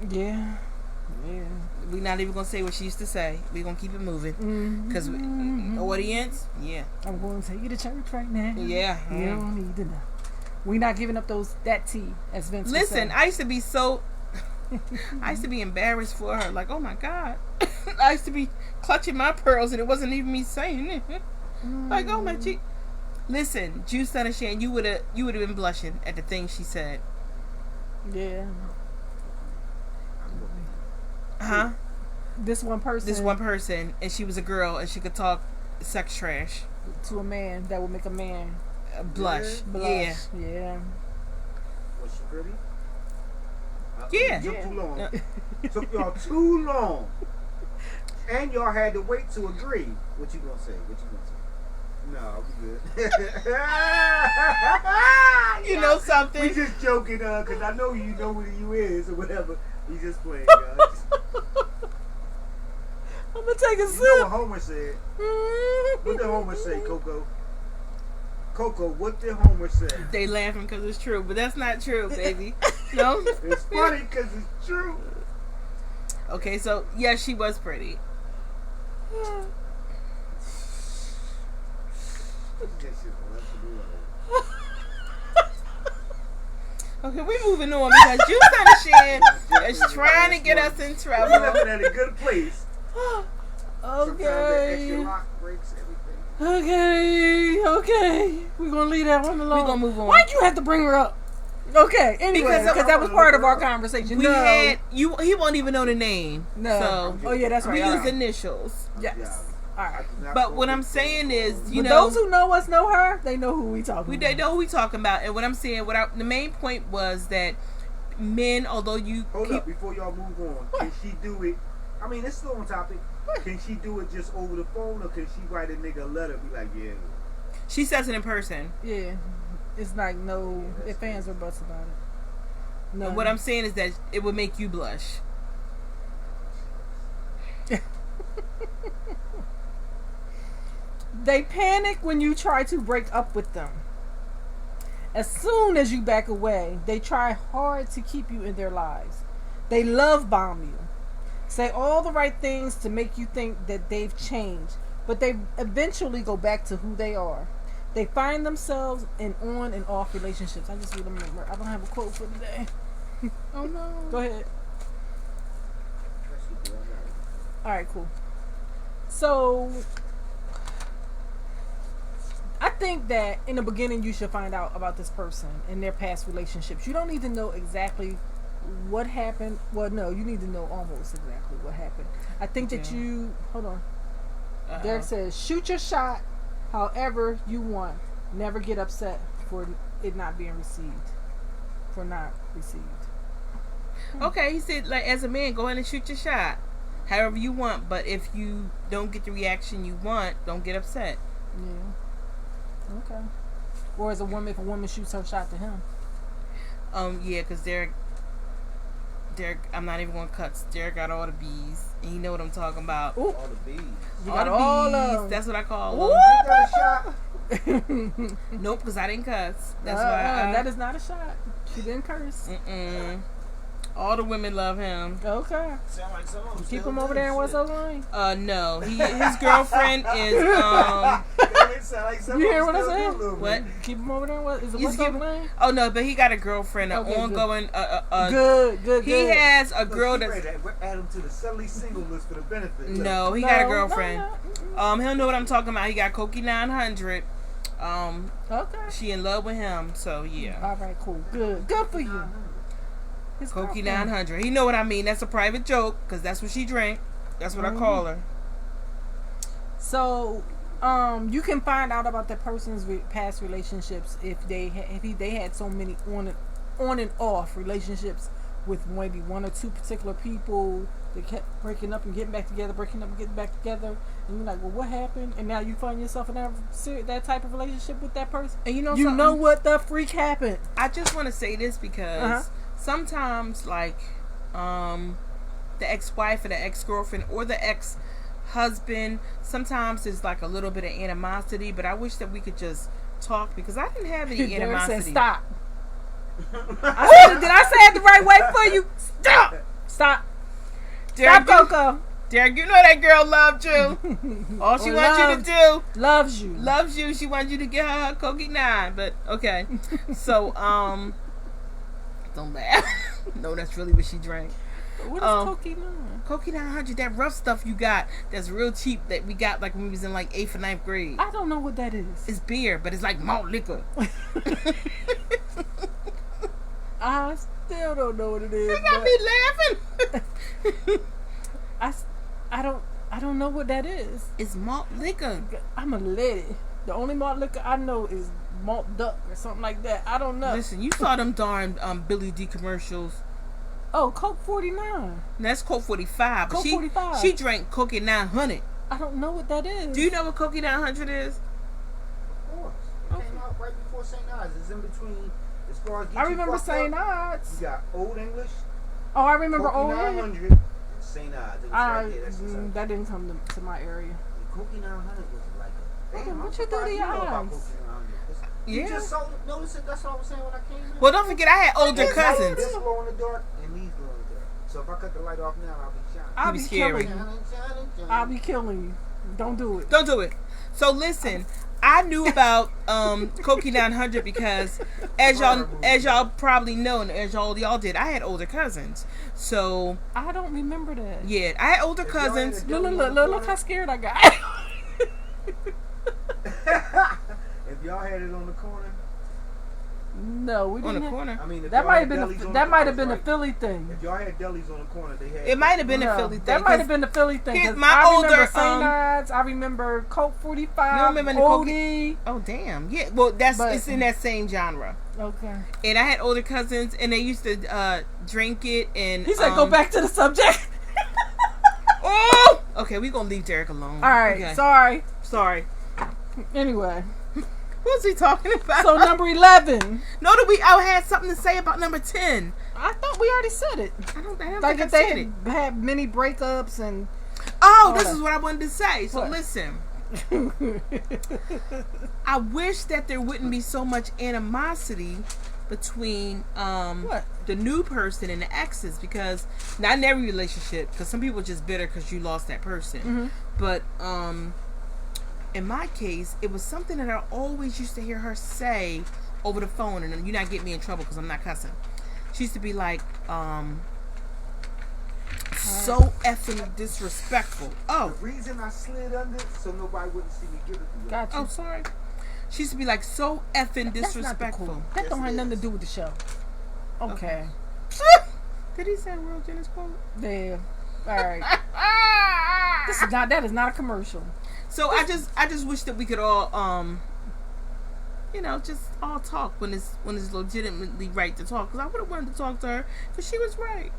Yeah. We're not even gonna say what she used to say. We're gonna keep it moving because audience. Yeah. I'm going to take you to church right now. Yeah. You don't need to know. We're not giving up that tea, as Vince would Listen, say. I used to be so. I used to be embarrassed for her. Like, oh my God. I used to be clutching my pearls, and it wasn't even me saying it. Like, oh my gee. Listen, Juice Understand, you would have been blushing at the things she said. Yeah. Huh? This one person, and she was a girl, and she could talk sex trash to a man that would make a man blush. Yeah. Was she pretty? Yeah. Took too long. Took y'all too long, and y'all had to wait to agree. What you gonna say? No, we good. You know something? We just joking, cause I know you know who you is or whatever. We just playing, guys. I'm gonna take a sip. You know what Homer said? What did Homer say, Coco? Coco, what did Homer say? They laughing because it's true, but that's not true, baby. No? It's funny because it's true. Okay, so, yeah, she was pretty. Okay, we moving on because you understand is trying to get us in trouble. We're looking at a good place. Okay. Breaks everything. Okay. We're gonna leave that one alone. We're gonna move on. Why'd you have to bring her up? Okay, anyway, because that was part of our conversation. He won't even know the name. No. So oh yeah, that's right. We use initials. Yes. All right. But what I'm saying is, those who know us know her. They know who we talking about. They know who we talking about. And what I'm saying, the main point was that men, although you hold up before y'all move on, can she do it? I mean, it's still on topic. Can she do it just over the phone, or can she write a nigga a letter? Be like, yeah. She says it in person. Yeah. It's like no ifs, ands, or buts about it. No. And what I'm saying is that it would make you blush. They panic when you try to break up with them. As soon as you back away, they try hard to keep you in their lives. They love bomb you. say all the right things to make you think that they've changed, but they eventually go back to who they are. They find themselves in on and off relationships. I just remember. I don't have a quote for today. Oh no. Go ahead. All right, cool. So, I think that in the beginning you should find out about this person and their past relationships. You don't need to know exactly what happened. Well, no, you need to know almost exactly what happened. I think that you... Hold on. Derek says, shoot your shot however you want. Never get upset for it not being received. For not received. Okay, he said, like, as a man, go ahead and shoot your shot however you want, but if you don't get the reaction you want, don't get upset. Yeah. Okay. Or as a woman, if a woman shoots her shot to him. Yeah, because Derek, I'm not even going to cut. Derek got all the bees, and you know what I'm talking about. Ooh. All the bees. You all got the all bees. of them. That's what I call Ooh. them. You got a shot? Nope, because I didn't cuss. That's why. That is not a shot. She didn't curse. All the women love him. Okay. Sound like some of them Keep still him over do there in West shit. Oakland. No, his girlfriend is It sound like some You of hear them what I still said? do a little What? bit. Keep him over there in West. Is it He's West giving- Oakland? Oh no, but he got a girlfriend, an Okay, good. ongoing. Good. He has a Look, girl she that's. ready to add him to the suddenly single list for the benefit. Look. No, he got a No, girlfriend. no. He'll know what I'm talking about. He got Cokie 900. Okay. She in love with him, so yeah. All right, cool. Good for you. His Cokie girlfriend. 900. He know what I mean. That's a private joke because that's what she drank. That's what I call her. So, you can find out about that person's past relationships if they had so many on and off relationships with maybe one or two particular people. They kept breaking up and getting back together, breaking up and getting back together, and you're like, well, what happened? And now you find yourself in that type of relationship with that person. And you You something? know what the freak happened? I just want to say this because sometimes, like, the ex-wife or the ex-girlfriend or the ex-husband, sometimes there's like a little bit of animosity. But I wish that we could just talk because I didn't have any Derek animosity. said, "Stop." Did I say it the right way for you? Stop. Derek, Stop, Coco. Derek, you know that girl loved you. All she wants you to do loves you. loves you. She wants you to get her Cokie 9. But okay, so don't laugh. No, that's really what she drank. What is Cokie 9? Cokie 900, that rough stuff you got that's real cheap that we got like when we was in like 8th or 9th grade. I don't know what that is. It's beer, but it's like malt liquor. I still don't know what it is. You got me laughing. I don't know what that is. It's malt liquor. I'm a lady. The only malt liquor I know is malt duck or something like that. I don't know. Listen, you saw them darn Billy D commercials. Oh, Coke 49. And that's Coke 45. But Coke 45. She drank Cokie 900. I don't know what that is. Do you know what Cokie 900 is? Of course. It came out right before St. Ives. It's in between, as far as I remember St. You Ives. got Old English, Oh, I remember Cokie Old 900, and St. Ives. It was right there. That's what's up. That didn't come to my area. The Cokie 900 was like a... Okay, Damn, what I'm you do to surprised your know about eyes? Cokie 900. You Yeah. just noticed it. That's what I was saying when I came in. Well, don't forget, I had older This cousins. This glow in the dark and these glow in the dark. So if I cut the light off now, I'll be shining. I'll be be scary. killing you. I'll be killing you. Don't do it. Don't do it. So listen, I knew about Cokie 900 because as y'all probably know and as y'all did, I had older cousins. So I don't remember that. yeah, I had older If y'all had cousins. a- Look how scared I got. If y'all had it on the corner, No, we On didn't. the have- corner. I mean, if That y'all might had have been delis on that the might have corners, been a right? Philly thing. If y'all had delis on the corner, they had. It might have been No, a Philly thing. that might have 'cause been a Philly thing. here's 'cause my I remember older, St. Ives. I remember Coke 45. You remember the OD. Oh damn! Yeah, well But- it's in that same genre. Okay. And I had older cousins, and they used to drink it. And He said, "Go back to the subject." Oh, okay. We gonna leave Derek alone. All right. Okay. Sorry. Anyway, What's he talking about? so number 11. No, that I had something to say about number 10. I thought we already said it. I don't Like think I if said they it. had many breakups and Oh, all this that. is what I wanted to say. So What? listen, I wish that there wouldn't be so much animosity between the new person and the exes, because not in every relationship, because some people are just bitter because you lost that person. But in my case, it was something that I always used to hear her say over the phone, and you're not getting me in trouble because I'm not cussing. She used to be like, so effing disrespectful. Oh, the reason I slid under so nobody wouldn't see me give it to you. Gotcha. Oh, sorry. She used to be like so effing disrespectful. That don't have nothing to do with the show. Okay. Did he say World Jennings quote? Yeah. All right. That is not a commercial. So I just wish that we could all just all talk when it's legitimately right to talk. Because I would have wanted to talk to her because she was right.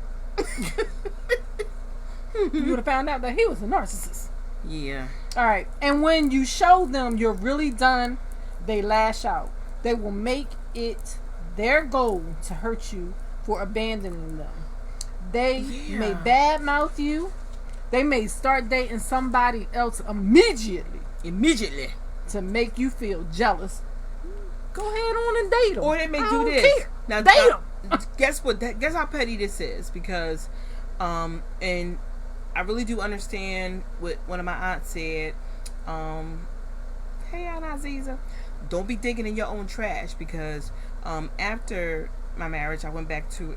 You would have found out that he was a narcissist. Yeah. All right. And when you show them you're really done, they lash out. They will make it their goal to hurt you for abandoning them. They may badmouth you. They may start dating somebody else immediately to make you jealous. jealous. Go ahead on and date them. Or they may do this. Care. Now, date them. Guess what? Guess how petty this is, because, and I really do understand what one of my aunts said. Hey, Aunt Aziza, don't be digging in your own trash, because after my marriage, I went back to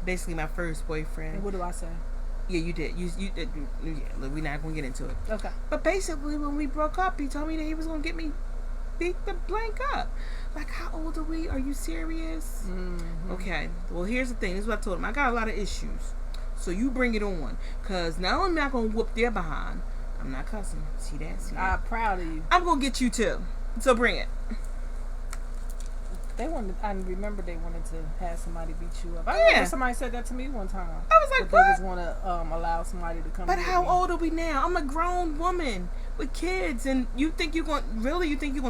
basically my first boyfriend. And what do I say? Yeah, you did. You did. Yeah, we're not gonna get into it. Okay. But basically, when we broke up, he told me that he was gonna get me beat the blank up. Like, how old are we? Are you serious? Mm-hmm. Okay. Well, here's the thing. This is what I told him. I got a lot of issues, so you bring it on. Cause not only am I gonna whoop their behind, I'm not cussing. See that? I'm proud of you. I'm gonna get you too. So bring it. I remember they wanted to have somebody beat you up. I remember somebody said that to me one time. I was like, what? They just want to allow somebody to come. But how old are we now? I'm a grown woman with kids, and you think you're gonna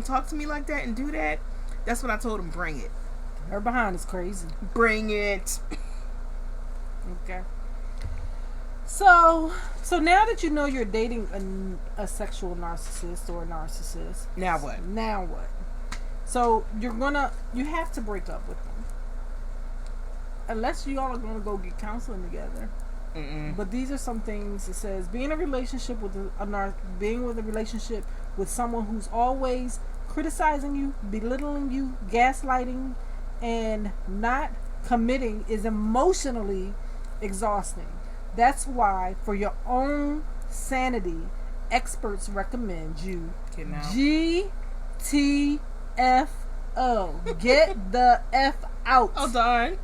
talk to me like that and do that? That's what I told him. Bring it. Her behind is crazy. Bring it. Okay. So now that you know you're dating a sexual narcissist or a narcissist, now what? So you have to break up with them, unless you all are gonna go get counseling together. Mm-mm. But these are some things. It says being in a relationship with someone who's always criticizing you, belittling you, gaslighting, and not committing is emotionally exhausting. That's why, for your own sanity, experts recommend you GTFO. Get the F out. Oh, darn.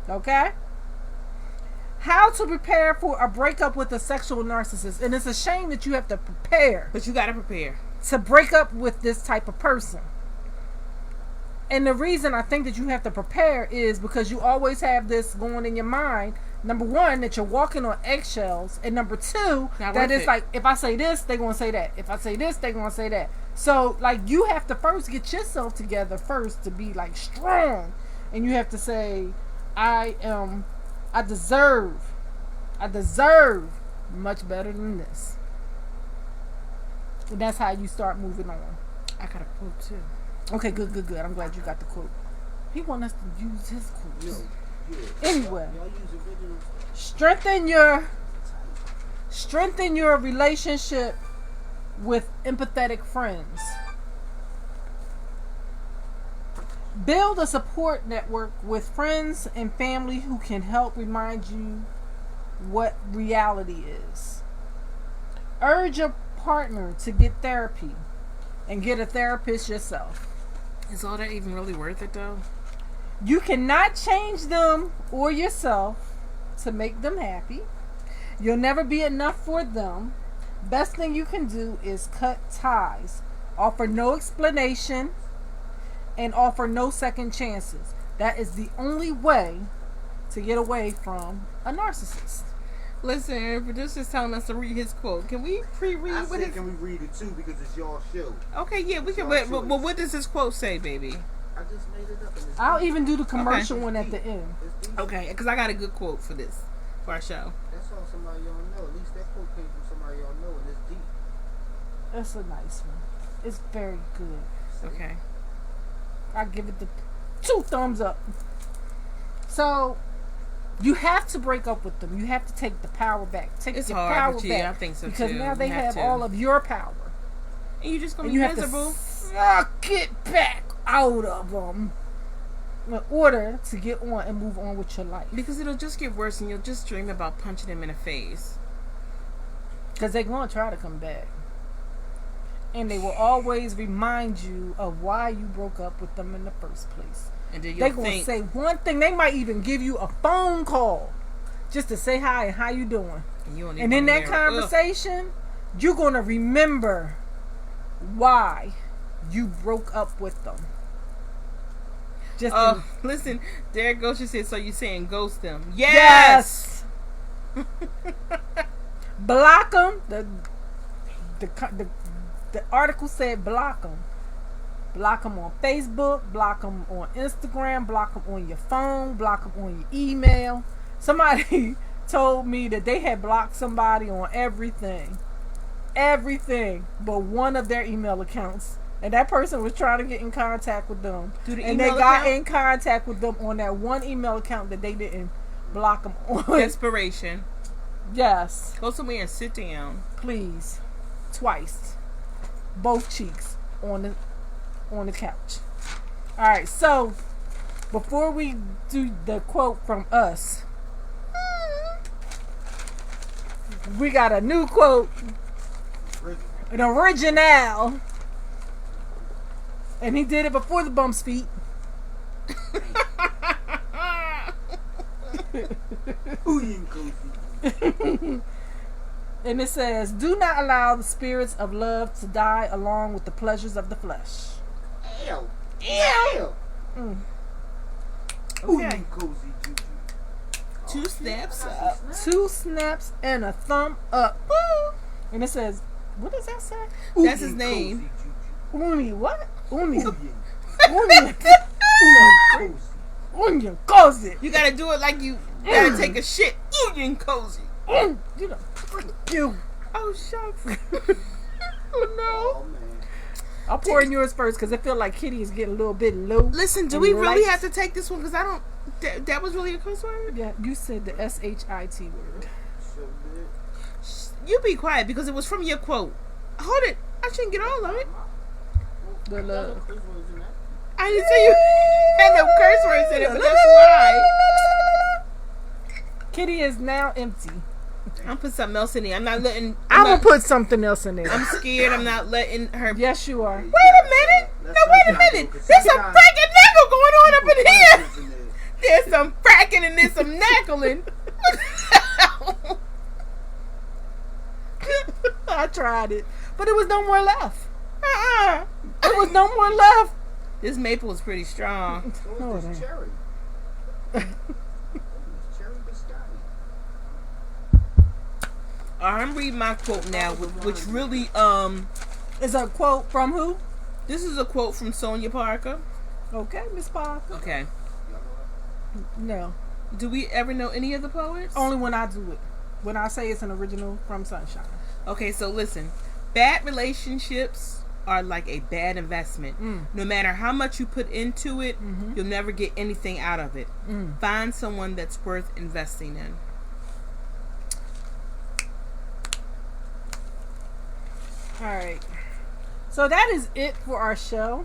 Okay? How to prepare for a breakup with a sexual narcissist. And it's a shame that you have to prepare. But you got to prepare. To break up with this type of person. And the reason I think that you have to prepare is because you always have this going in your mind. Number one, that you're walking on eggshells. And number two, that it's like, if I say this, they're going to say that. If I say this, they're going to say that. So, like, you have to first get yourself together first to be, like, strong. And you have to say, I deserve much better than this. And that's how you start moving on. I got a quote, too. Okay, good. I'm glad you got the quote. He wants us to use his quotes. Anyway, strengthen your relationship with empathetic friends. Build a support network with friends and family who can help remind you what reality is. Urge your partner to get therapy and get a therapist yourself. Is all that even really worth it, though? You cannot change them or yourself to make them happy. You'll never be enough for them. Best thing you can do is cut ties. Offer no explanation and offer no second chances. That is the only way to get away from a narcissist. Listen, producer's telling us to read his quote. Can we pre-read what it is? Can we read it too, because it's your show. Okay, yeah, we can. But what does this quote say, baby? I just made it up. I'll even do the commercial one at the end. Okay, because I got a good quote for our show. That's all somebody y'all know. At least that quote came from somebody y'all know, and it's deep. It's a nice one. It's very good. Okay. I give it the 2 thumbs up. So you have to break up with them. You have to take the power back. Take It's your hard, power but back. yeah, I think so because too. now they You have to. all of your power. And you're just gonna And be you miserable. have to suck it back out of them in order to get on and move on with your life. Because it'll just get worse, and you'll just dream about punching them in the face. Because they're going to try to come back. And they will always remind you of why you broke up with them in the first place. And then They're going to say one thing. They might even give you a phone call just to say hi and how you doing. And in that conversation, you're going to remember why you broke up with them. Just listen, Derek Gosher said, so you saying ghost them. Yes! Block them. The article said block them. Block them on Facebook, block them on Instagram, block them on your phone, block them on your email. Somebody told me that they had blocked somebody on everything but one of their email accounts, and that person was trying to get in contact with them, and they got in contact with them on that one email account that they didn't block them on. Desperation. Yes. Go somewhere and sit down, please. Twice, both cheeks on the couch. All right, so before we do the quote from us, we got a new quote, an original, and he did it before the bumps feet. And it says, do not allow the spirits of love to die along with the pleasures of the flesh. Ew. Ew. Okay. Cozy juju. 2 snaps up. 2 snaps and a thumb up. And it says, what does that say? That's his name. Uni what? Uni. Uni cozy. You gotta do it like you gotta take a shit. Union cozy. You know, you. Oh shucks. Oh Oh, no. man. I'll pour in yours first because I feel like Kitty is getting a little bit low. Listen, do we really have to take this one? Because I don't. That was really a curse word? Yeah, you said the SHIT word. You be quiet because it was from your quote. Hold it. I shouldn't get all of it. The love. I didn't say you had no curse words in it, but that's why. Kitty is now empty. I'm put something else in there. I'm not letting. I'm gonna put something else in there. I'm scared. I'm not letting her. Yes, you are. Wait a minute. No, wait a minute. There's some fracking knackle going on up in here. There's some fracking and there's some knackling. I tried it, but there was no more left. There was no more left. This maple is pretty strong. No, it's cherry. Cherry biscotti. I'm reading my quote now, which really is a quote from who? This is a quote from Sonia Parker. Okay, Miss Parker. Okay. No. Do we ever know any of the poets? Only when I do it. When I say it's an original from Sunshine. Okay, so listen. Bad relationships are like a bad investment. No matter how much you put into it, you'll never get anything out of it. Find someone that's worth investing in. Alright. So that is it for our show.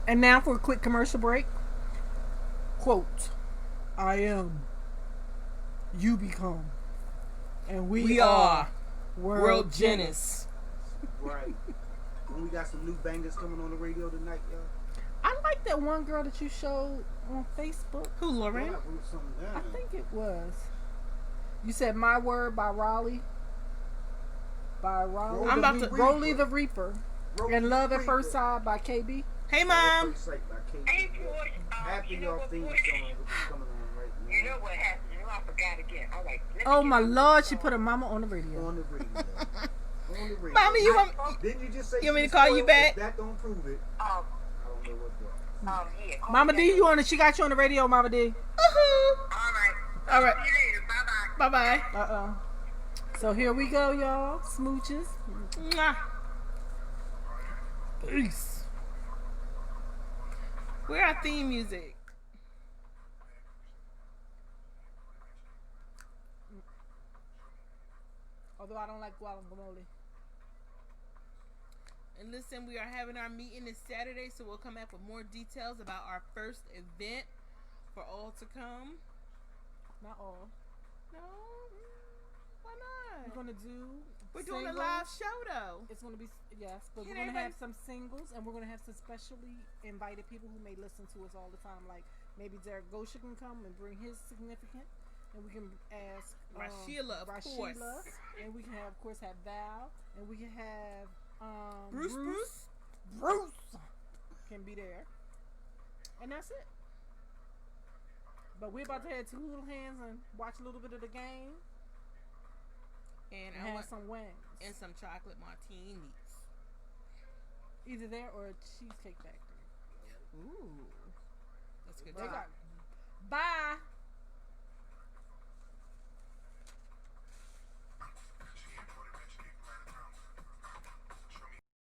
And now for a quick commercial break. Quote, I am, you become, and we are world genius. Right. And we got some new bangers coming on the radio tonight, y'all. I like that one girl that you showed on Facebook. Who, Lauren? I think it was. You said My Word by Raleigh. By Raleigh. I'm about to Rolly the Reaper. And Love at First Sight by KB. Hey, Mom. Hey, George. Happy y'all theme song, which is coming on right now. You know what happened? You know, I forgot again. All right. Oh my Lord, she put her mama on the radio. On the radio. On the radio. Mommy, you want? Didn't you just say? You want me to call you back? If that don't prove it. I don't know what that. Yeah. Mama D, you on it? She got you on the radio, Mama D. Uh-huh. All right. All right. See you later. Bye-bye. Bye-bye. So here we go, y'all. Smooches. Mwah. Peace. Where our theme music? Although I don't like guacamole. And listen, we are having our meeting this Saturday, so we'll come back with more details about our first event for all to come. Not all. No, why not? We're doing a live show though. It's gonna be but we're gonna have some singles, and we're gonna have some specially invited people who may listen to us all the time. Like maybe Derek Gosha can come and bring his significant, and we can ask Rashila, of course, and we can have, of course, have Val, and we can have Bruce can be there, and that's it. But we're about to have two little hands and watch a little bit of the game. And I have want some wings. And some chocolate martinis. Either there or a Cheesecake Factory. Ooh. That's good. Bye.